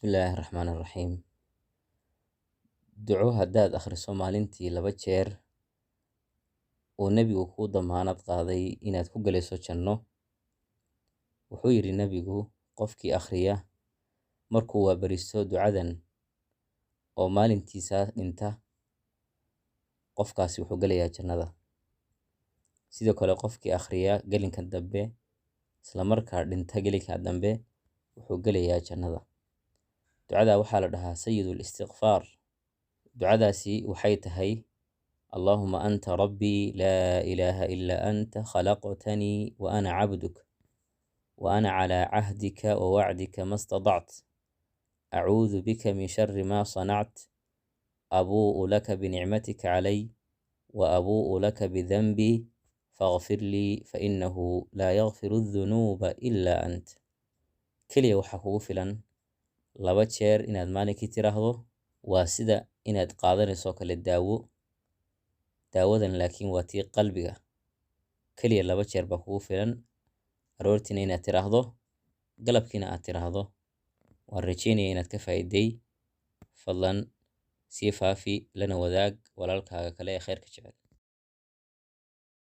Bismillaahi Raxmaani Raxiim. Duco haddaad akhriso maalintii 2 jeer oo nebigu kuu damaanad qaaday inaad ku galayso janno. Wuxuu yidhi nebigu, qofkii akhriya markuu waabaristo ducadan oo maalintiisa dhinta, qofkaasi wuxuu galayaa jannada. Sidoo kale qofkii akhriya gelinka dambe isla markaa dhinta gelinka dambe wuxuu galayaa jannada. Ducada waxaa la dhahaa Sayyidul Istighfar. Ducadaasi waxay tahay: Allahumma anta rabbii laa ilaaha illaa anta khalaqtanii wa ana cabduk wa ana calaa cahdika wa wacdika ma stadact. Acuudu bika min sharri maa sanact. Abuu'u laka binicmatika calay wa abuu'u laka bidanbii faghfir lii fa innahu laa yaghfiru dhunuuba illaa ant. Keliya waxaa kugu filan 2 jeer inaad maalinkii tiraahdo. Waa sida inaad qaadanayso kale daawo. Daawadan laakiin waa tii qalbiga. Keliya 2 jeer baa kugu filan. Aroortiina inaad tiraahdo, galabkiina aad tiraahdo. Waan rajeynaya inaad ka faa'iiday. Fadlan sii faafi lana wadaag walaalkaaga kale ee khayrka jecel.